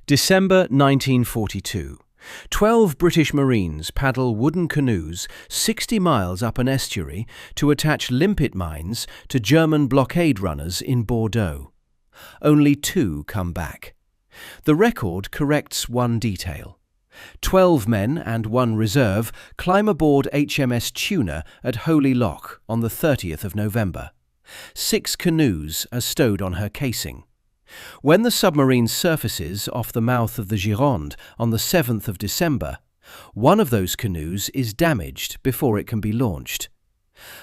December 1942. 12 British Marines paddle wooden canoes 60 miles up an estuary to attach limpet mines to German blockade runners in Bordeaux. Only 2 come back. The record corrects one detail. 12 men and 1 reserve climb aboard HMS Tuna at Holy Loch on the 30th of November. 6 canoes are stowed on her casing. When the submarine surfaces off the mouth of the Gironde on the 7th of December, one of those canoes is damaged before it can be launched.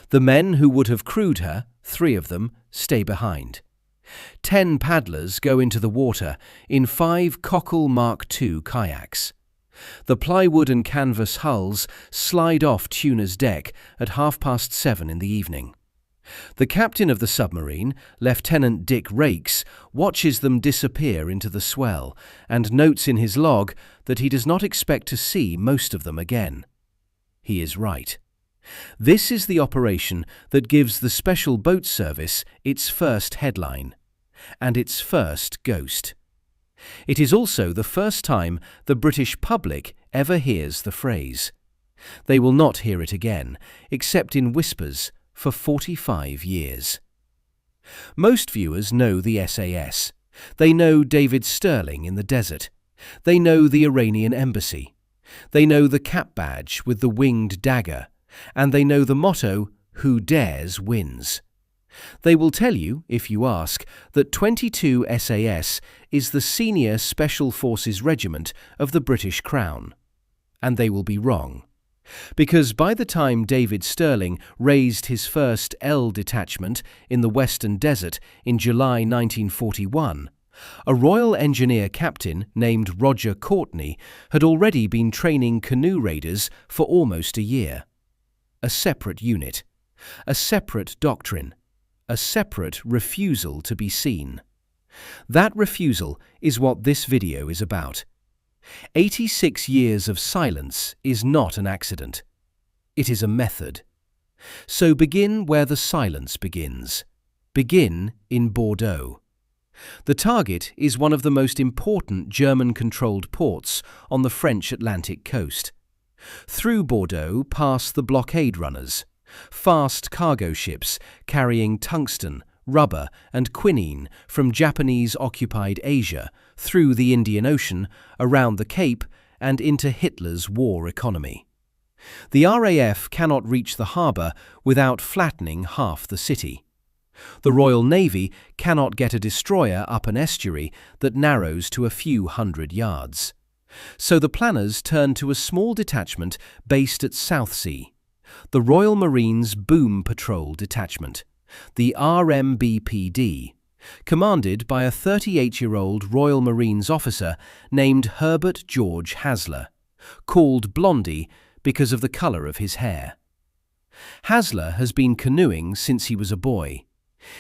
The men who would have crewed her, 3 of them, stay behind. 10 paddlers go into the water in 5 Cockle Mark II kayaks. The plywood-and-canvas hulls slide off Tuna's deck at 7:30 in the evening. The captain of the submarine, Lieutenant Dick Raikes, watches them disappear into the swell and notes in his log that he does not expect to see most of them again. He is right. This is the operation that gives the Special Boat Service its first headline and its first ghost. It is also the first time the British public ever hears the phrase. They will not hear it again, except in whispers, for 45 years. Most viewers know the SAS. They know David Stirling in the desert. They know the Iranian embassy. They know the cap badge with the winged dagger. And they know the motto, "Who dares wins." They will tell you, if you ask, that 22 SAS is the senior Special Forces Regiment of the British Crown. And they will be wrong. Because by the time David Stirling raised his first L detachment in the Western Desert in July 1941, a Royal Engineer captain named Roger Courtney had already been training canoe raiders for almost a year. A separate unit, a separate doctrine, a separate refusal to be seen. That refusal is what this video is about. 86 years of silence is not an accident. It is a method. So begin where the silence begins. Begin in Bordeaux. The target is one of the most important German-controlled ports on the French Atlantic coast. Through Bordeaux pass the blockade runners, fast cargo ships carrying tungsten, rubber and quinine from Japanese-occupied Asia through the Indian Ocean, around the Cape and into Hitler's war economy. The RAF cannot reach the harbour without flattening half the city. The Royal Navy cannot get a destroyer up an estuary that narrows to a few hundred yards. So the planners turn to a small detachment based at Southsea, the Royal Marines Boom Patrol Detachment, the RMBPD, commanded by a 38-year-old Royal Marines officer named Herbert George Hasler, called Blondie because of the colour of his hair. Hasler has been canoeing since he was a boy.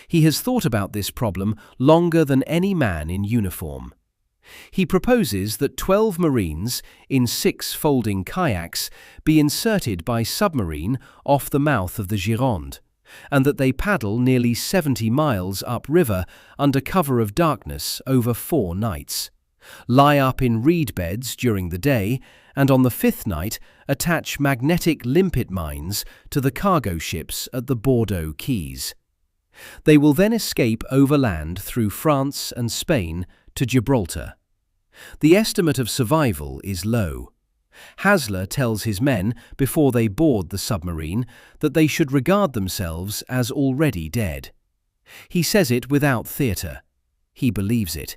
He has thought about this problem longer than any man in uniform. He proposes that 12 Marines in 6 folding kayaks be inserted by submarine off the mouth of the Gironde, and that they paddle nearly 70 miles upriver under cover of darkness over 4 nights, lie up in reed beds during the day, and on the 5th night attach magnetic limpet mines to the cargo ships at the Bordeaux quays. They will then escape overland through France and Spain to Gibraltar. The estimate of survival is low. Hasler tells his men before they board the submarine that they should regard themselves as already dead. He says it without theatre. He believes it.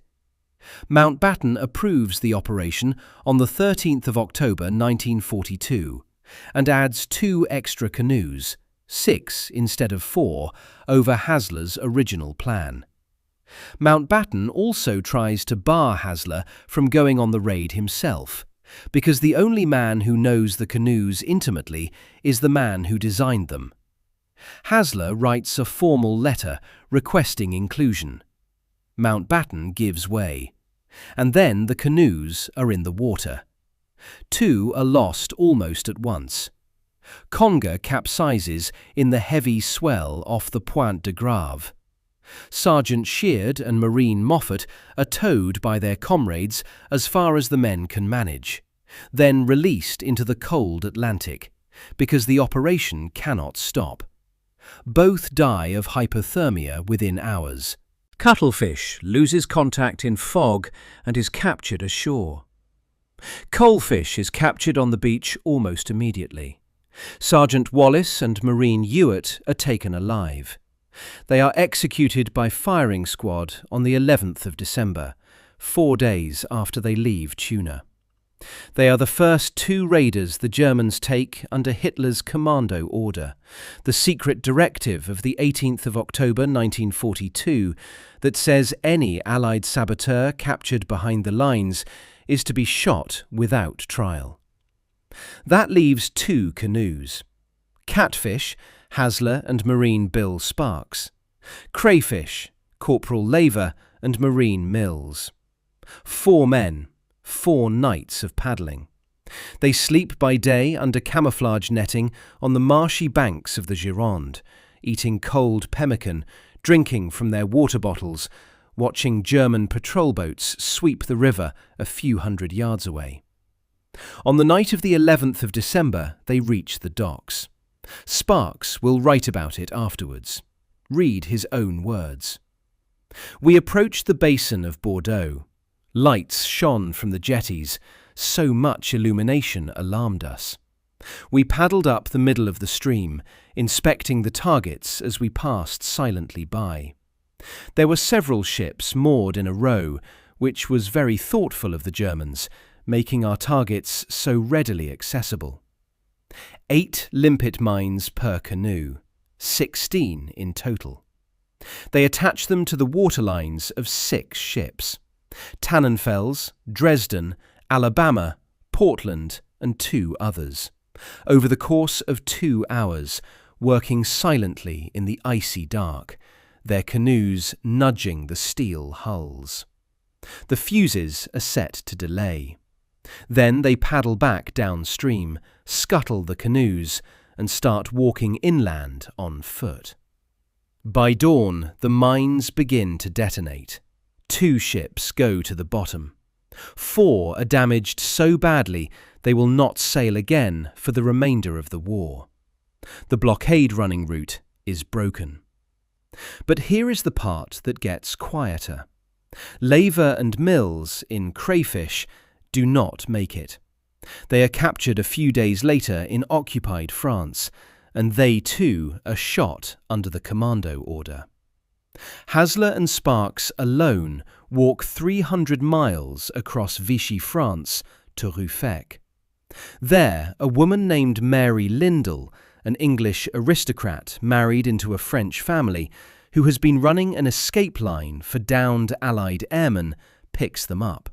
Mountbatten approves the operation on the 13th of October 1942 and adds 2 extra canoes, 6 instead of 4, over Hasler's original plan. Mountbatten also tries to bar Hasler from going on the raid himself, because the only man who knows the canoes intimately is the man who designed them. Hasler writes a formal letter requesting inclusion. Mountbatten gives way, and then the canoes are in the water. 2 are lost almost at once. Conger capsizes in the heavy swell off the Pointe de Grave. Sergeant Sheard and Marine Moffat are towed by their comrades as far as the men can manage, then released into the cold Atlantic, because the operation cannot stop. Both die of hypothermia within hours. Cuttlefish loses contact in fog and is captured ashore. Coalfish is captured on the beach almost immediately. Sergeant Wallace and Marine Ewart are taken alive. They are executed by firing squad on the 11th of December, 4 days after they leave Tuna. They are the first 2 raiders the Germans take under Hitler's commando order, the secret directive of the 18th of October 1942 that says any Allied saboteur captured behind the lines is to be shot without trial. That leaves 2 canoes. Catfish, Hasler and Marine Bill Sparks. Crayfish, Corporal Laver and Marine Mills. 4 men, 4 nights of paddling. They sleep by day under camouflage netting on the marshy banks of the Gironde, eating cold pemmican, drinking from their water bottles, watching German patrol boats sweep the river a few hundred yards away. On the night of the 11th of December, they reach the docks. Sparks will write about it afterwards. Read his own words. We approached the basin of Bordeaux. Lights shone from the jetties. So much illumination alarmed us. We paddled up the middle of the stream, inspecting the targets as we passed silently by. There were several ships moored in a row, which was very thoughtful of the Germans, making our targets so readily accessible. 8 limpet mines per canoe, 16 in total. They attach them to the waterlines of 6 ships: Tannenfels, Dresden, Alabama, Portland, and 2 others, over the course of 2 hours, working silently in the icy dark, their canoes nudging the steel hulls. The fuses are set to delay. Then they paddle back downstream, scuttle the canoes, and start walking inland on foot. By dawn, the mines begin to detonate. 2 ships go to the bottom. 4 are damaged so badly they will not sail again for the remainder of the war. The blockade running route is broken. But here is the part that gets quieter. Laver and Mills in Crayfish do not make it. They are captured a few days later in occupied France, and they too are shot under the commando order. Hasler and Sparks alone walk 300 miles across Vichy, France, to Ruffec. There, a woman named Mary Lindell, an English aristocrat married into a French family, who has been running an escape line for downed Allied airmen, picks them up.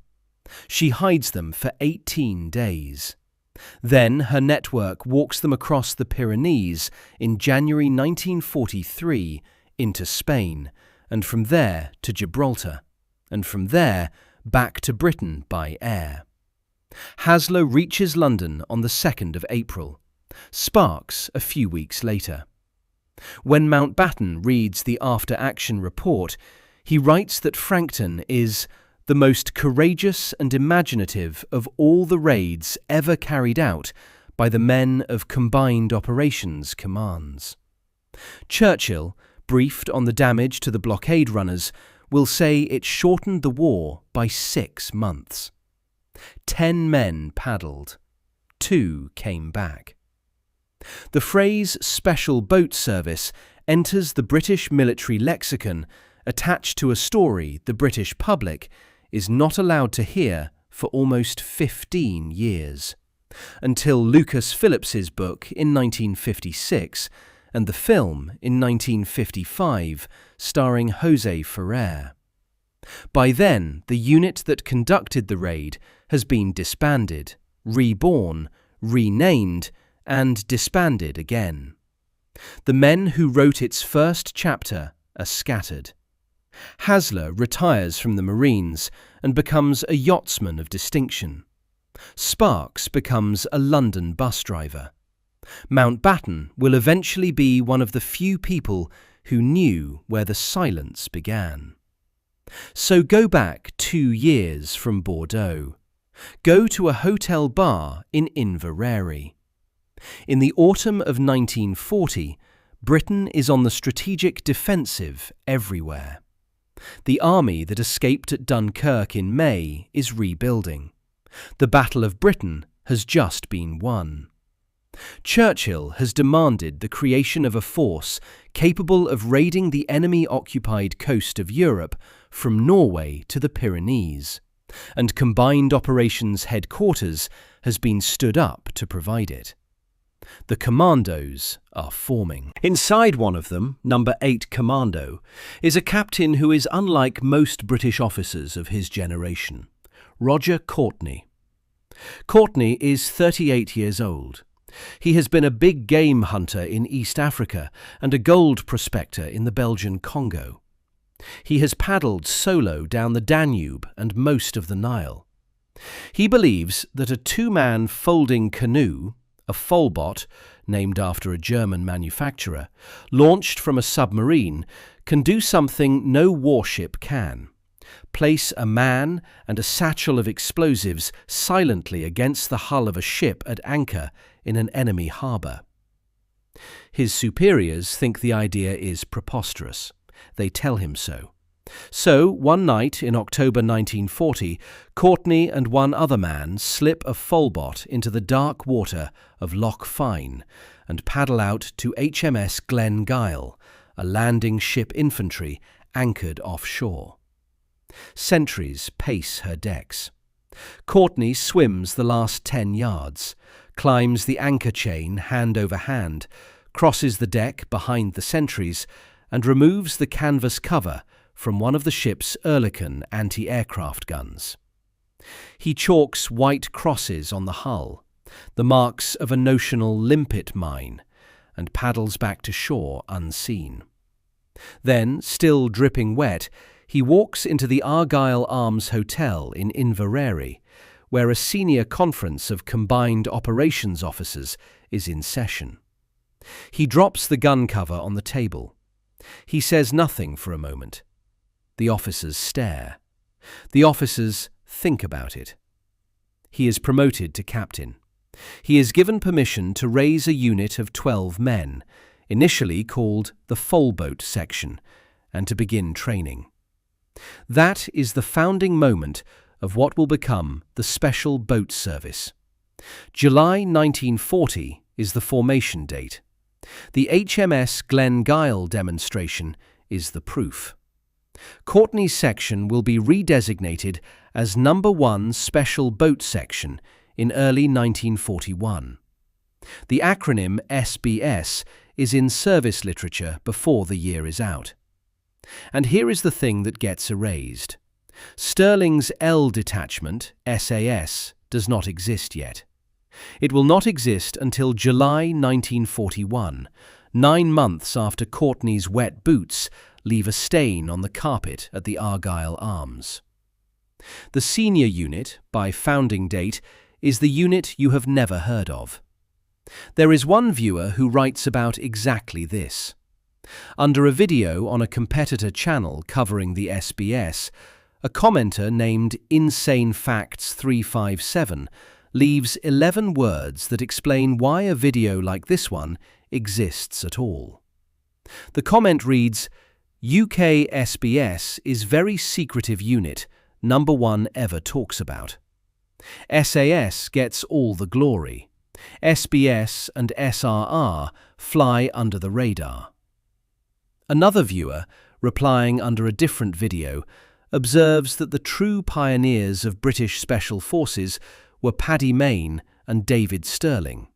She hides them for 18 days. Then her network walks them across the Pyrenees in January 1943 into Spain, and from there to Gibraltar, and from there back to Britain by air. Hasler reaches London on the 2nd of April, Sparks a few weeks later. When Mountbatten reads the after-action report, he writes that Frankton is the most courageous and imaginative of all the raids ever carried out by the men of Combined Operations Commands. Churchill, briefed on the damage to the blockade runners, will say it shortened the war by 6 months. 10 men paddled. 2 came back. The phrase Special Boat Service enters the British military lexicon attached to a story the British public is not allowed to hear for almost 15 years, until Lucas Phillips's book in 1956 and the film in 1955 starring José Ferrer. By then, the unit that conducted the raid has been disbanded, reborn, renamed, and disbanded again. The men who wrote its first chapter are scattered. Hasler retires from the Marines and becomes a yachtsman of distinction. Sparks becomes a London bus driver. Mountbatten will eventually be one of the few people who knew where the silence began. So go back 2 years from Bordeaux. Go to a hotel bar in Inverary. In the autumn of 1940, Britain is on the strategic defensive everywhere. The army that escaped at Dunkirk in May is rebuilding. The Battle of Britain has just been won. Churchill has demanded the creation of a force capable of raiding the enemy-occupied coast of Europe from Norway to the Pyrenees, and Combined Operations Headquarters has been stood up to provide it. The commandos are forming. Inside one of them, number 8 Commando, is a captain who is unlike most British officers of his generation, Roger Courtney. Courtney is 38 years old. He has been a big game hunter in East Africa and a gold prospector in the Belgian Congo. He has paddled solo down the Danube and most of the Nile. He believes that a 2-man folding canoe, a folbot, named after a German manufacturer, launched from a submarine, can do something no warship can: place a man and a satchel of explosives silently against the hull of a ship at anchor in an enemy harbour. His superiors think the idea is preposterous. They tell him so. So, one night in October 1940, Courtney and one other man slip a folbot into the dark water of Loch Fyne and paddle out to HMS Glengyle, a landing ship infantry anchored offshore. Sentries pace her decks. Courtney swims the last 10 yards, climbs the anchor chain hand over hand, crosses the deck behind the sentries, and removes the canvas cover from one of the ship's Oerlikon anti-aircraft guns. He chalks white crosses on the hull, the marks of a notional limpet mine, and paddles back to shore unseen. Then, still dripping wet, he walks into the Argyle Arms Hotel in Inverary, where a senior conference of Combined Operations officers is in session. He drops the gun cover on the table. He says nothing for a moment. The officers stare. The officers think about it. He is promoted to captain. He is given permission to raise a unit of 12 men, initially called the Folboat Section, and to begin training. That is the founding moment of what will become the Special Boat Service. July 1940 is the formation date. The HMS Glengyle demonstration is the proof. Courtney's section will be redesignated as Number 1 Special Boat Section in early 1941. The acronym SBS is in service literature before the year is out. And here is the thing that gets erased. Stirling's L detachment, SAS, does not exist yet. It will not exist until July 1941, 9 months after Courtney's wet boots leave a stain on the carpet at the Argyle Arms. The senior unit, by founding date, is the unit you have never heard of. There is one viewer who writes about exactly this. Under a video on a competitor channel covering the SBS, a commenter named Insane Facts 357 leaves 11 words that explain why a video like this one exists at all. The comment reads, "UK SBS is very secretive unit, number 1 ever talks about. SAS gets all the glory. SBS and SRR fly under the radar." Another viewer, replying under a different video, observes that the true pioneers of British Special Forces were Paddy Mayne and David Stirling,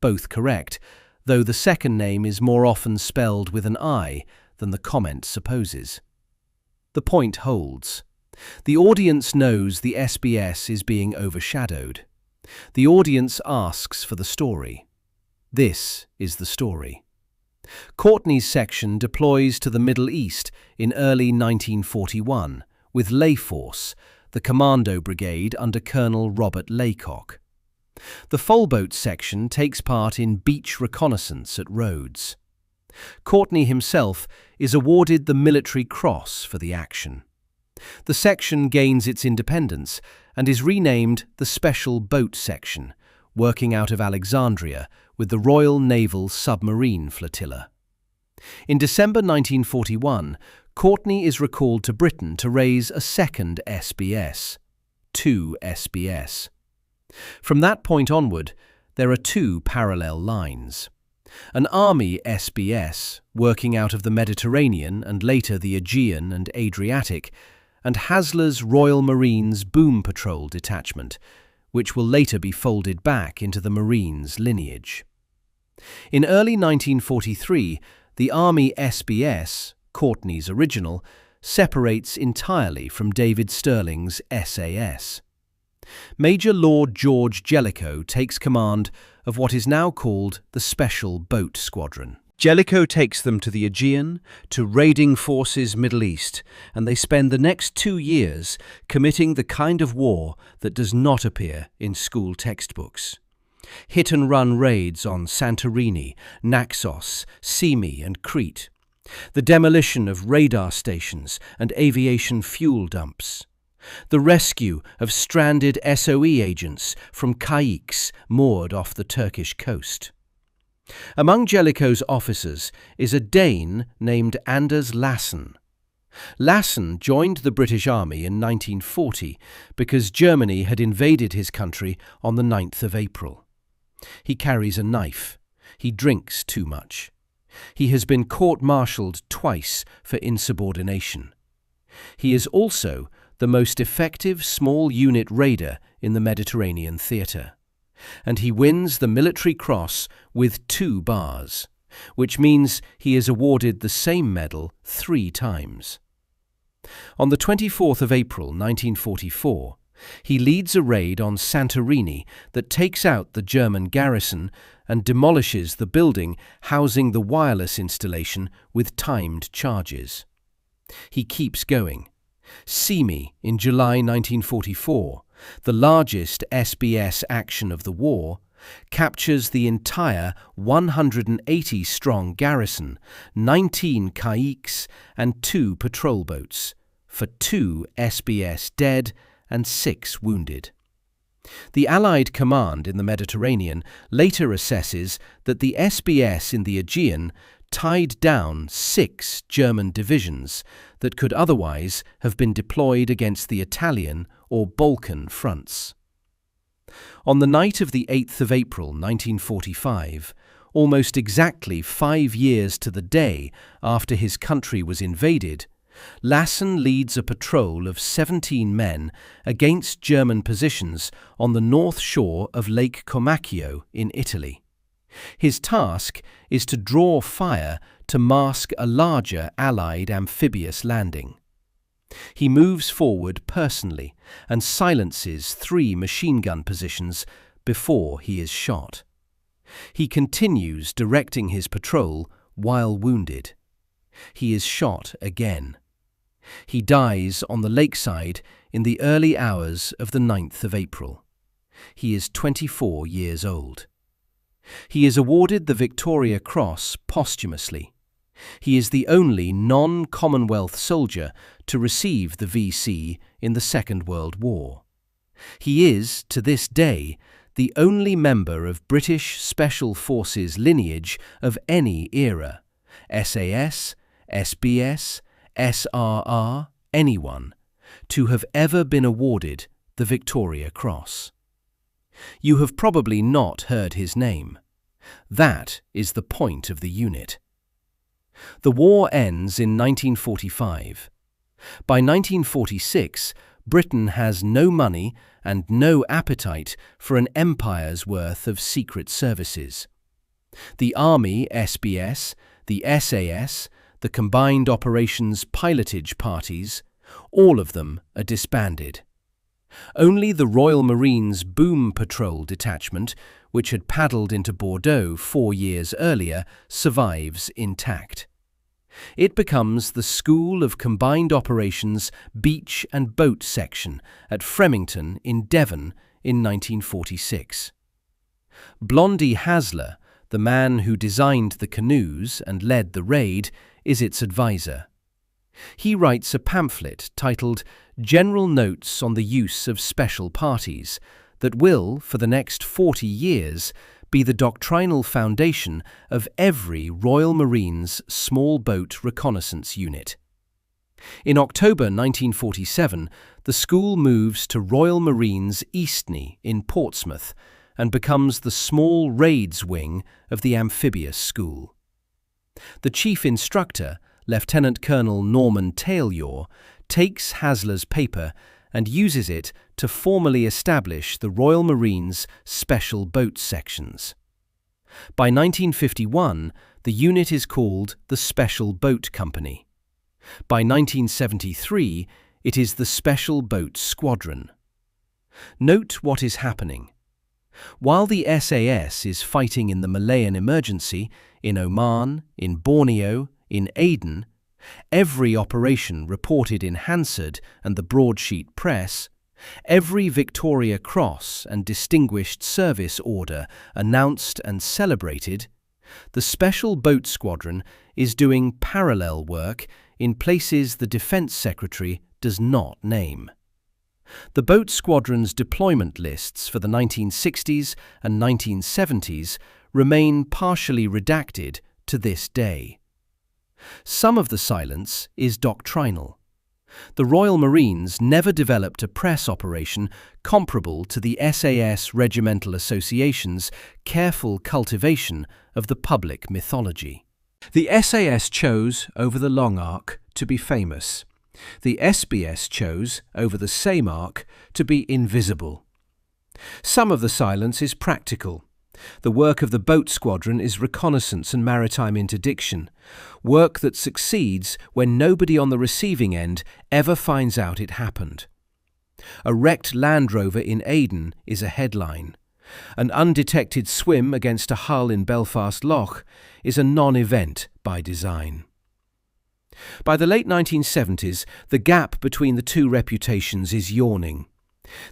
both correct, though the second name is more often spelled with an I than the comment supposes. The point holds. The audience knows the SBS is being overshadowed. The audience asks for the story. This is the story. Courtney's section deploys to the Middle East in early 1941 with Lay Force, the Commando Brigade under Colonel Robert Laycock. The Folboat section takes part in beach reconnaissance at Rhodes. Courtney himself is awarded the Military Cross for the action. The section gains its independence and is renamed the Special Boat Section, working out of Alexandria with the Royal Naval Submarine Flotilla. In December 1941, Courtney is recalled to Britain to raise a second SBS, 2 SBS. From that point onward, there are two parallel lines. An Army SBS, working out of the Mediterranean and later the Aegean and Adriatic, and Hasler's Royal Marines Boom Patrol Detachment, which will later be folded back into the Marines lineage. In early 1943, the Army SBS, Courtney's original, separates entirely from David Stirling's SAS. Major Lord George Jellicoe takes command of what is now called the Special Boat Squadron. Jellicoe takes them to the Aegean, to raiding forces Middle East, and they spend the next 2 years committing the kind of war that does not appear in school textbooks. Hit-and-run raids on Santorini, Naxos, Symi and Crete. The demolition of radar stations and aviation fuel dumps. The rescue of stranded SOE agents from kayaks moored off the Turkish coast. Among Jellicoe's officers is a Dane named Anders Lassen. Lassen joined the British Army in 1940 because Germany had invaded his country on the 9th of April. He carries a knife. He drinks too much. He has been court-martialed twice for insubordination. He is also the most effective small unit raider in the Mediterranean theatre, and he wins the Military Cross with 2 bars, which means he is awarded the same medal 3 times. On the 24th of April 1944, he leads a raid on Santorini that takes out the German garrison and demolishes the building housing the wireless installation with timed charges. He keeps going. Symi in July 1944, the largest SBS action of the war, captures the entire 180-strong garrison, 19 kayaks and 2 patrol boats, for 2 SBS dead and 6 wounded. The Allied command in the Mediterranean later assesses that the SBS in the Aegean tied down 6 German divisions that could otherwise have been deployed against the Italian or Balkan fronts. On the night of the 8th of April 1945, almost exactly 5 years to the day after his country was invaded, Lassen leads a patrol of 17 men against German positions on the north shore of Lake Comacchio in Italy. His task is to draw fire to mask a larger Allied amphibious landing. He moves forward personally and silences 3 machine gun positions before he is shot. He continues directing his patrol while wounded. He is shot again. He dies on the lakeside in the early hours of the 9th of April. He is 24 years old. He is awarded the Victoria Cross posthumously. He is the only non-Commonwealth soldier to receive the VC in the Second World War. He is, to this day, the only member of British Special Forces lineage of any era, SAS, SBS, SRR, anyone, to have ever been awarded the Victoria Cross. You have probably not heard his name. That is the point of the unit. The war ends in 1945. By 1946, Britain has no money and no appetite for an empire's worth of secret services. The Army SBS, the SAS, the Combined Operations Pilotage Parties, all of them are disbanded. Only the Royal Marines Boom Patrol Detachment, which had paddled into Bordeaux 4 years earlier, survives intact. It becomes the School of Combined Operations Beach and Boat Section at Fremington in Devon in 1946. Blondie Hasler, The man who designed the canoes and led the raid is its advisor. He writes a pamphlet titled General Notes on the Use of Special Parties that will, for the next 40 years, be the doctrinal foundation of every Royal Marines small boat reconnaissance unit. In October 1947, the school moves to Royal Marines Eastney in Portsmouth and becomes the small raids wing of the amphibious school. The chief instructor, Lieutenant Colonel Norman Taylor, takes Hasler's paper and uses it to formally establish the Royal Marines Special Boat Sections. By 1951, the unit is called the Special Boat Company. By 1973, it is the Special Boat Squadron. Note what is happening. While the SAS is fighting in the Malayan emergency, in Oman, in Borneo, in Aden, every operation reported in Hansard and the broadsheet press, every Victoria Cross and Distinguished Service Order announced and celebrated, the Special Boat Squadron is doing parallel work in places the Defence Secretary does not name. The boat squadron's deployment lists for the 1960s and 1970s remain partially redacted to this day. Some of the silence is doctrinal. The Royal Marines never developed a press operation comparable to the SAS Regimental Association's careful cultivation of the public mythology. The SAS chose, over the long arc, to be famous. The SBS chose, over the same arc, to be invisible. Some of the silence is practical. The work of the boat squadron is reconnaissance and maritime interdiction, work that succeeds when nobody on the receiving end ever finds out it happened. A wrecked Land Rover in Aden is a headline. An undetected swim against a hull in Belfast Loch is a non-event by design. By the late 1970s, the gap between the two reputations is yawning.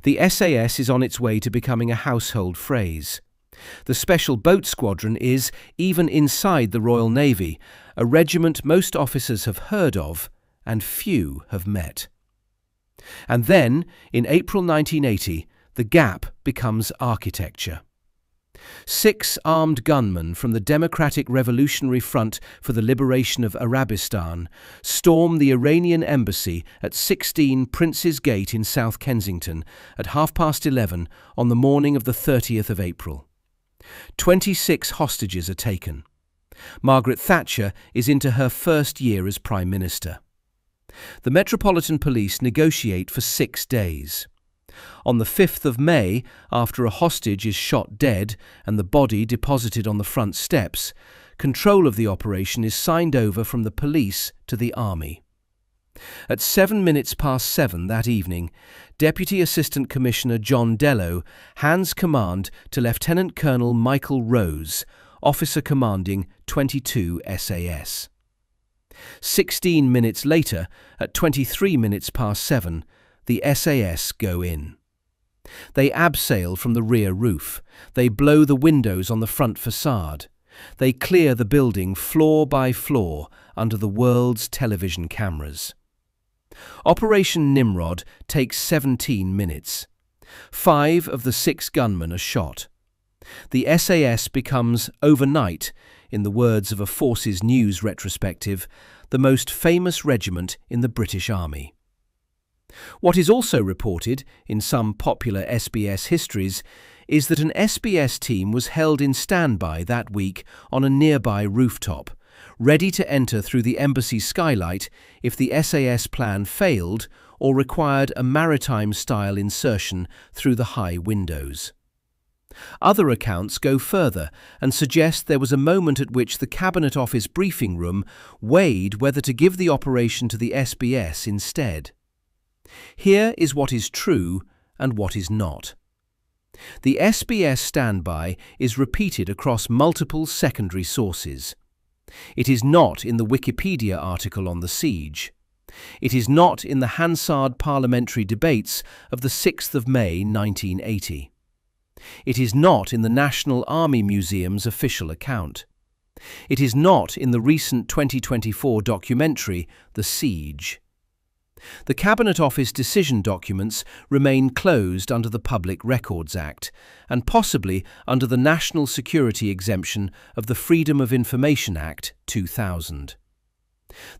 The SAS is on its way to becoming a household phrase. The Special Boat Squadron is, even inside the Royal Navy, a regiment most officers have heard of and few have met. And then, in April 1980, the gap becomes architecture. 6 armed gunmen from the Democratic Revolutionary Front for the Liberation of Arabistan storm the Iranian embassy at 16 Prince's Gate in South Kensington at 11:30 on the morning of the 30th of April. 26 hostages are taken. Margaret Thatcher is into her first year as Prime Minister. The Metropolitan Police negotiate for 6 days. On the 5th of May, after a hostage is shot dead and the body deposited on the front steps, control of the operation is signed over from the police to the army. At 7:07 that evening, Deputy Assistant Commissioner John Dello hands command to Lieutenant Colonel Michael Rose, officer commanding 22 SAS. 16 minutes later, at 7:23, the SAS go in. They abseil from the rear roof. They blow the windows on the front facade. They clear the building floor by floor under the world's television cameras. Operation Nimrod takes 17 minutes. 5 of the 6 gunmen are shot. The SAS becomes, overnight, in the words of a Forces News retrospective, the most famous regiment in the British Army. What is also reported in some popular SBS histories is that an SBS team was held in standby that week on a nearby rooftop, ready to enter through the embassy skylight if the SAS plan failed or required a maritime-style insertion through the high windows. Other accounts go further and suggest there was a moment at which the Cabinet Office briefing room weighed whether to give the operation to the SBS instead. Here is what is true and what is not. The SBS standby is repeated across multiple secondary sources. It is not in the Wikipedia article on the siege. It is not in the Hansard parliamentary debates of the 6th of May 1980. It is not in the National Army Museum's official account. It is not in the recent 2024 documentary, The Siege. The Cabinet Office decision documents remain closed under the Public Records Act and possibly under the national security exemption of the Freedom of Information Act 2000.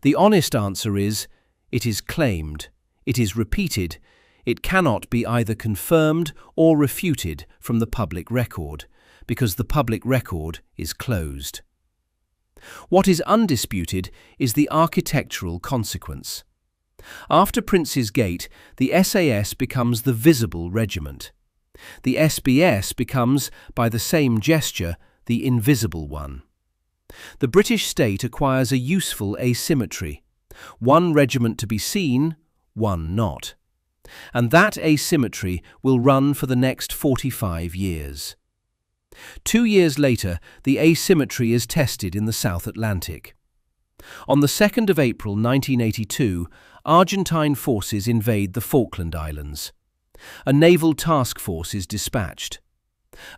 The honest answer is, it is claimed, it is repeated, it cannot be either confirmed or refuted from the public record, because the public record is closed. What is undisputed is the architectural consequence. After Prince's Gate, the SAS becomes the visible regiment. The SBS becomes, by the same gesture, the invisible one. The British state acquires a useful asymmetry, one regiment to be seen, one not. And that asymmetry will run for the next 45 years. 2 years later, the asymmetry is tested in the South Atlantic. On the 2nd of April 1982, Argentine forces invade the Falkland Islands. A naval task force is dispatched.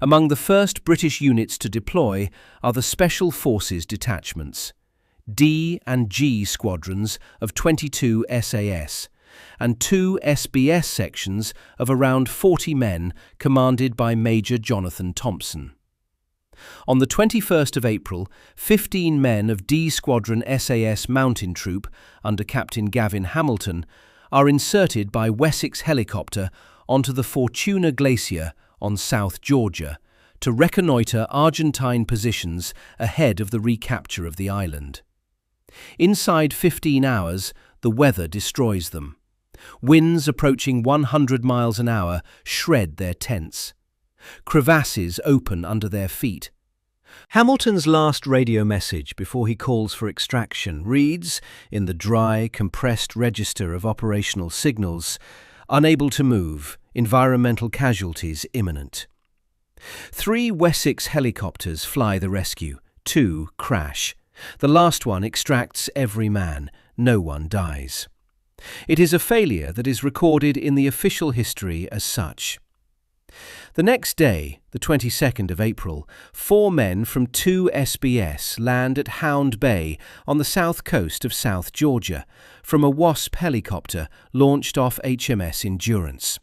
Among the first British units to deploy are the Special Forces detachments, D and G squadrons of 22 SAS, and 2 SBS sections of around 40 men commanded by Major Jonathan Thompson. On the 21st of April, 15 men of D Squadron SAS Mountain Troop, under Captain Gavin Hamilton, are inserted by Wessex helicopter onto the Fortuna Glacier on South Georgia to reconnoitre Argentine positions ahead of the recapture of the island. Inside 15 hours, the weather destroys them. Winds approaching 100 miles an hour shred their tents. Crevasses open under their feet. Hamilton's last radio message before he calls for extraction reads, in the dry, compressed register of operational signals, "Unable to move, environmental casualties imminent." 3 Wessex helicopters fly the rescue, 2 crash. The last one extracts every man, no one dies. It is a failure that is recorded in the official history as such. The next day, the 22nd of April, 4 men from 2 SBS land at Hound Bay on the south coast of South Georgia from a Wasp helicopter launched off HMS Endurance.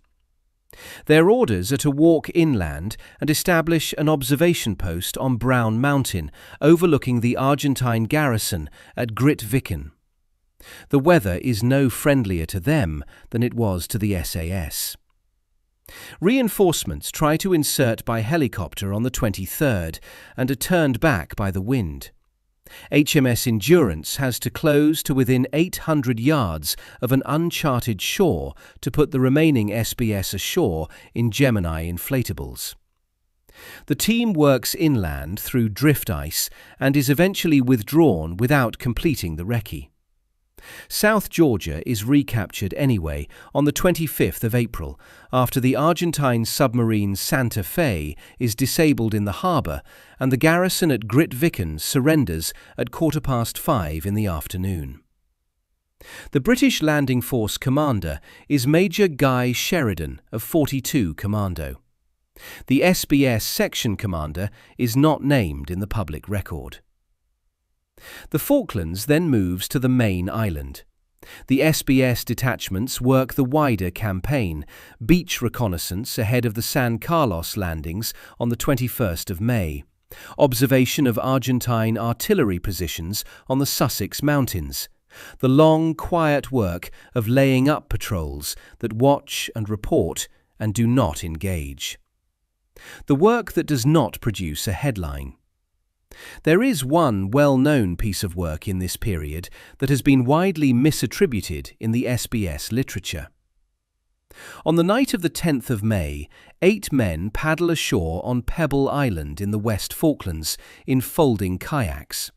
Their orders are to walk inland and establish an observation post on Brown Mountain overlooking the Argentine garrison at Grytviken. The weather is no friendlier to them than it was to the SAS. Reinforcements try to insert by helicopter on the 23rd and are turned back by the wind. HMS Endurance has to close to within 800 yards of an uncharted shore to put the remaining SBS ashore in Gemini inflatables. The team works inland through drift ice and is eventually withdrawn without completing the recce. South Georgia is recaptured anyway on the 25th of April after the Argentine submarine Santa Fe is disabled in the harbour and the garrison at Grytviken surrenders at 5:15 in the afternoon. The British Landing Force commander is Major Guy Sheridan of 42 Commando. The SBS section commander is not named in the public record. The Falklands then moves to the main island. The SBS detachments work the wider campaign, beach reconnaissance ahead of the San Carlos landings on the 21st of May, observation of Argentine artillery positions on the Sussex Mountains, the long, quiet work of laying up patrols that watch and report and do not engage. The work that does not produce a headline. There is one well-known piece of work in this period that has been widely misattributed in the SBS literature. On the night of the 10th of May, 8 men paddle ashore on Pebble Island in the West Falklands in folding kayaks.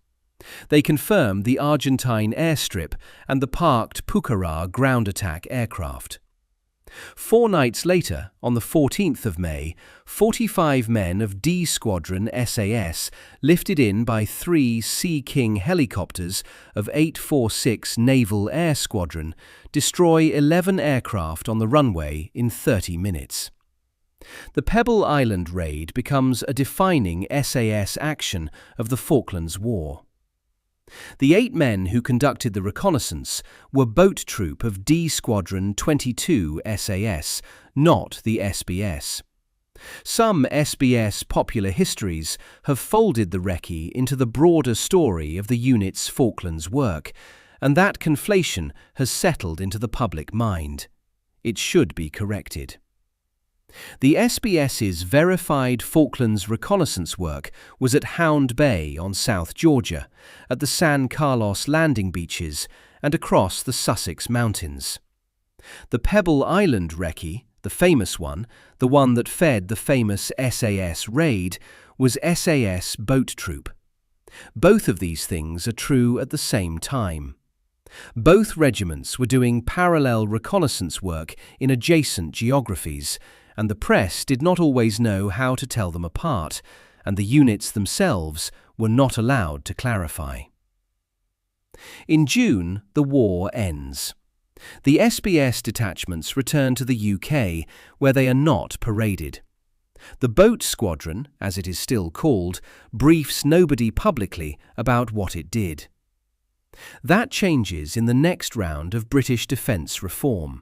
They confirm the Argentine airstrip and the parked Pucará ground attack aircraft. 4 nights later, on the 14th of May, 45 men of D Squadron SAS, lifted in by 3 Sea King helicopters of 846 Naval Air Squadron, destroy 11 aircraft on the runway in 30 minutes. The Pebble Island raid becomes a defining SAS action of the Falklands War. The 8 men who conducted the reconnaissance were boat troop of D Squadron 22 SAS, not the SBS. Some SBS popular histories have folded the recce into the broader story of the unit's Falklands work, and that conflation has settled into the public mind. It should be corrected. The SBS's verified Falklands reconnaissance work was at Hound Bay on South Georgia, at the San Carlos landing beaches, and across the Sussex Mountains. The Pebble Island recce, the famous one, the one that fed the famous SAS raid, was SAS boat troop. Both of these things are true at the same time. Both regiments were doing parallel reconnaissance work in adjacent geographies, and the press did not always know how to tell them apart, and the units themselves were not allowed to clarify. In June, the war ends. The SBS detachments return to the UK, where they are not paraded. The boat squadron, as it is still called, briefs nobody publicly about what it did. That changes in the next round of British defence reform.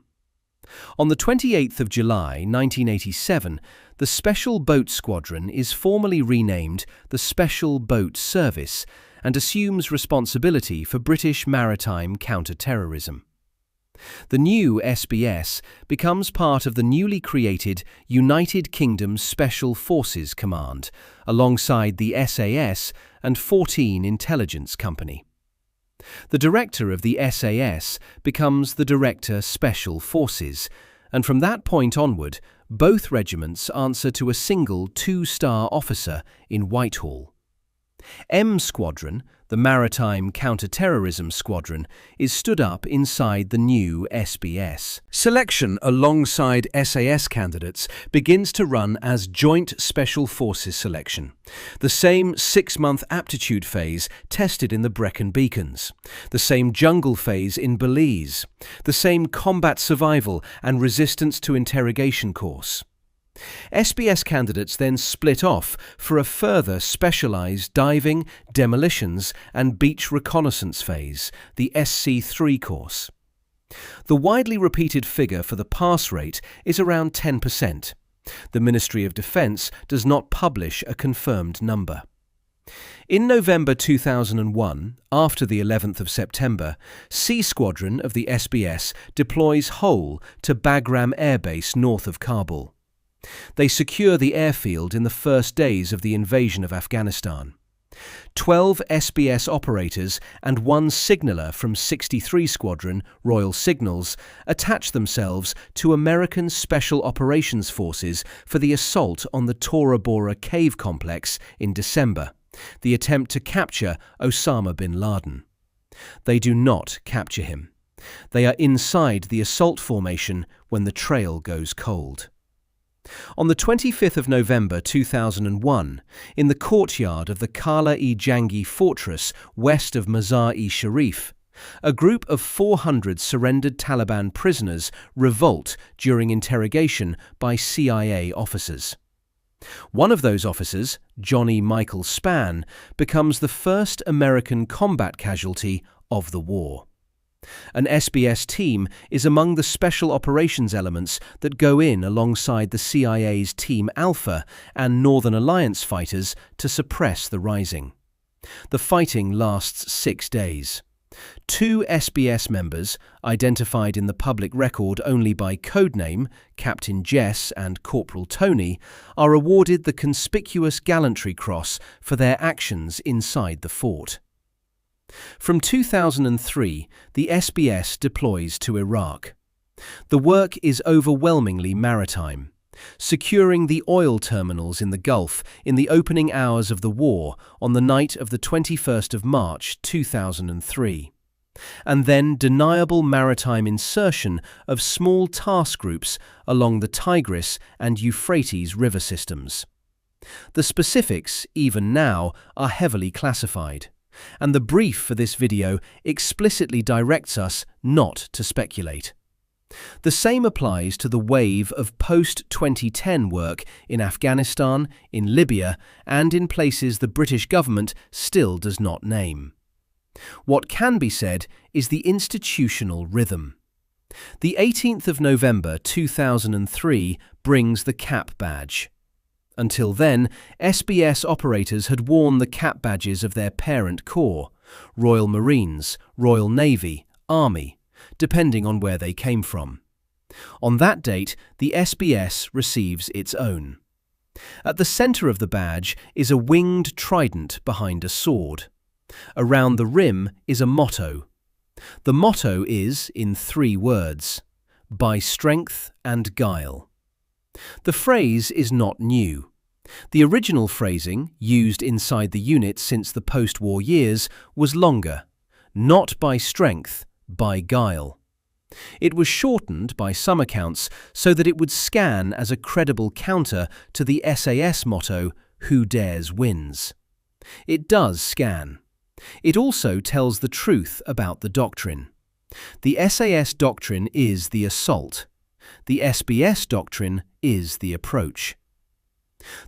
On the 28th of July 1987, the Special Boat Squadron is formally renamed the Special Boat Service and assumes responsibility for British maritime counter-terrorism. The new SBS becomes part of the newly created United Kingdom Special Forces Command, alongside the SAS and 14 Intelligence Company. The director of the SAS becomes the Director Special Forces, and from that point onward, both regiments answer to a single 2-star officer in Whitehall. M Squadron, the Maritime Counter-Terrorism Squadron, is stood up inside the new SBS. Selection alongside SAS candidates begins to run as Joint Special Forces Selection, the same 6-month aptitude phase tested in the Brecon Beacons, the same jungle phase in Belize, the same combat survival and resistance to interrogation course. SBS candidates then split off for a further specialised diving, demolitions and beach reconnaissance phase, the SC3 course. The widely repeated figure for the pass rate is around 10%. The Ministry of Defence does not publish a confirmed number. In November 2001, after the 11th of September, C Squadron of the SBS deploys whole to Bagram Air Base north of Kabul. They secure the airfield in the first days of the invasion of Afghanistan. 12 SBS operators and 1 signaller from 63 Squadron, Royal Signals, attach themselves to American Special Operations Forces for the assault on the Tora Bora cave complex in December, the attempt to capture Osama bin Laden. They do not capture him. They are inside the assault formation when the trail goes cold. On the 25th of November 2001, in the courtyard of the Kala-e-Janggi fortress west of Mazar-e-Sharif, a group of 400 surrendered Taliban prisoners revolt during interrogation by CIA officers. One of those officers, Johnny Michael Spann, becomes the first American combat casualty of the war. An SBS team is among the special operations elements that go in alongside the CIA's Team Alpha and Northern Alliance fighters to suppress the rising. The fighting lasts 6 days. 2 SBS members, identified in the public record only by codename, Captain Jess and Corporal Tony, are awarded the Conspicuous Gallantry Cross for their actions inside the fort. From 2003, the SBS deploys to Iraq. The work is overwhelmingly maritime, securing the oil terminals in the Gulf in the opening hours of the war on the night of the 21st of March 2003, and then deniable maritime insertion of small task groups along the Tigris and Euphrates river systems. The specifics, even now, are heavily classified, and the brief for this video explicitly directs us not to speculate. The same applies to the wave of post-2010 work in Afghanistan, in Libya, and in places the British government still does not name. What can be said is the institutional rhythm. The 18th of November 2003 brings the cap badge. Until then, SBS operators had worn the cap badges of their parent corps, Royal Marines, Royal Navy, Army, depending on where they came from. On that date, the SBS receives its own. At the centre of the badge is a winged trident behind a sword. Around the rim is a motto. The motto is, in 3 words, "By strength and guile." The phrase is not new. The original phrasing, used inside the unit since the post-war years, was longer. Not by strength, by guile. It was shortened by some accounts so that it would scan as a credible counter to the SAS motto, "Who dares wins." It does scan. It also tells the truth about the doctrine. The SAS doctrine is the assault. The SBS doctrine is the approach.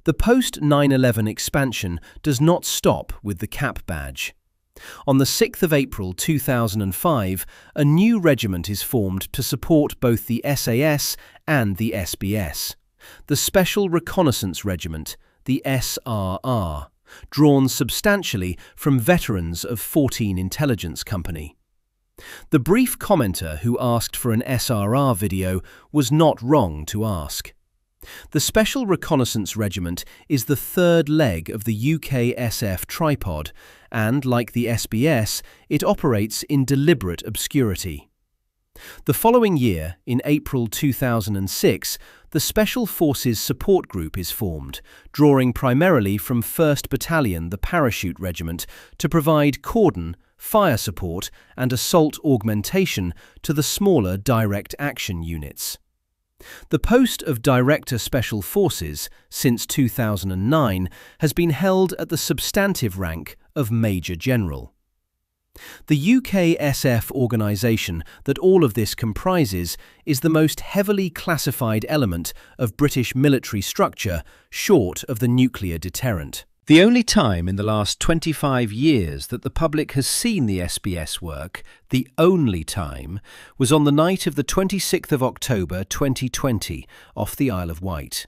The post-9/11 expansion does not stop with the cap badge. On the 6th of April 2005, a new regiment is formed to support both the SAS and the SBS. The Special Reconnaissance Regiment, the SRR, drawn substantially from veterans of 14 Intelligence Company. The brief commenter who asked for an SRR video was not wrong to ask. The Special Reconnaissance Regiment is the third leg of the UKSF tripod and, like the SBS, it operates in deliberate obscurity. The following year, in April 2006, the Special Forces Support Group is formed, drawing primarily from 1st Battalion, the Parachute Regiment, to provide cordon, fire support and assault augmentation to the smaller direct action units. The post of Director Special Forces, since 2009, has been held at the substantive rank of Major General. The UKSF organisation that all of this comprises is the most heavily classified element of British military structure, short of the nuclear deterrent. The only time in the last 25 years that the public has seen the SBS work, the only time, was on the night of the 26th of October 2020 off the Isle of Wight.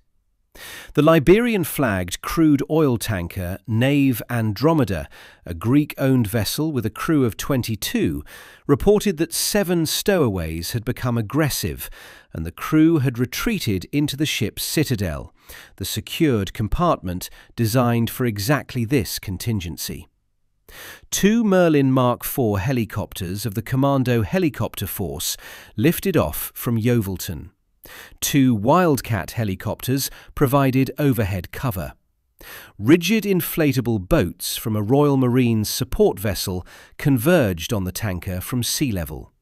The Liberian-flagged crude oil tanker Nave Andromeda, a Greek-owned vessel with a crew of 22, reported that 7 stowaways had become aggressive and the crew had retreated into the ship's citadel, the secured compartment designed for exactly this contingency. 2 Merlin Mark IV helicopters of the Commando Helicopter Force lifted off from Yeovilton. 2 Wildcat helicopters provided overhead cover. Rigid inflatable boats from a Royal Marines support vessel converged on the tanker from sea level.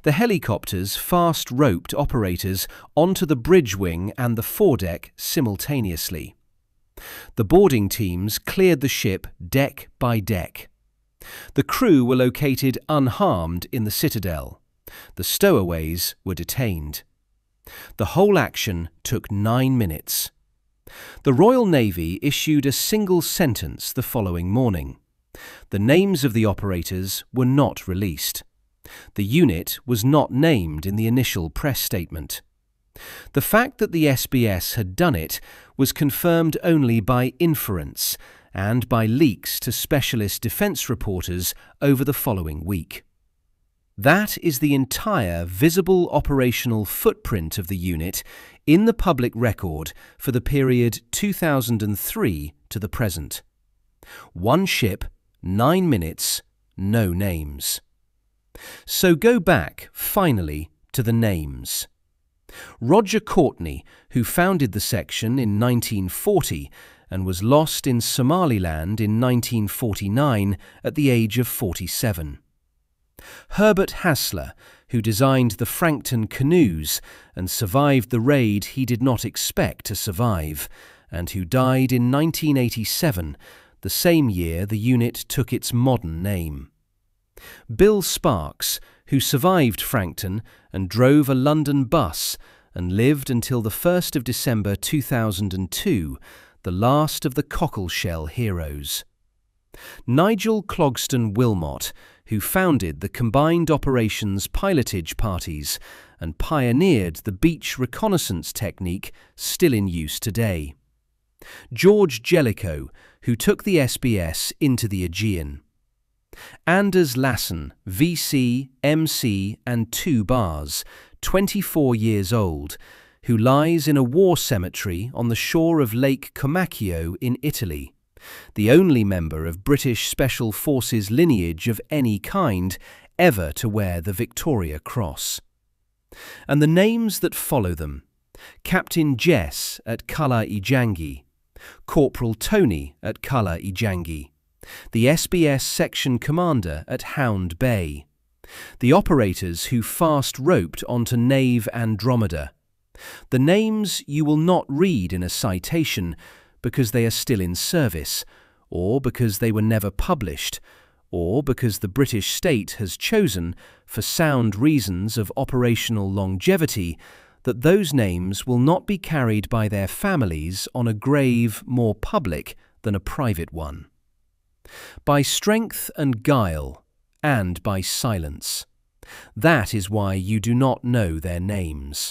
The helicopters fast-roped operators onto the bridge wing and the foredeck simultaneously. The boarding teams cleared the ship deck by deck. The crew were located unharmed in the citadel. The stowaways were detained. The whole action took 9 minutes. The Royal Navy issued a single sentence the following morning. The names of the operators were not released. The unit was not named in the initial press statement. The fact that the SBS had done it was confirmed only by inference and by leaks to specialist defence reporters over the following week. That is the entire visible operational footprint of the unit in the public record for the period 2003 to the present. 1 ship, 9 minutes, no names. So go back, finally, to the names. Roger Courtney, who founded the section in 1940 and was lost in Somaliland in 1949 at the age of 47. Herbert Hassler, who designed the Frankton canoes and survived the raid he did not expect to survive, and who died in 1987, the same year the unit took its modern name. Bill Sparks, who survived Frankton and drove a London bus and lived until the 1st of December 2002, the last of the cockle shell heroes. Nigel Clogston Wilmot, who founded the Combined Operations Pilotage Parties and pioneered the beach reconnaissance technique still in use today. George Jellicoe, who took the SBS into the Aegean. Anders Lassen, VC, MC and 2 bars, 24 years old, who lies in a war cemetery on the shore of Lake Comacchio in Italy, the only member of British Special Forces lineage of any kind ever to wear the Victoria Cross. And the names that follow them: Captain Jess at Kala Ijangi, Corporal Tony at Kala Ijangi, the SBS Section Commander at Hound Bay, the operators who fast-roped onto Nave Andromeda. The names you will not read in a citation because they are still in service, or because they were never published, or because the British state has chosen, for sound reasons of operational longevity, that those names will not be carried by their families on a grave more public than a private one. By strength and guile, and by silence. That is why you do not know their names.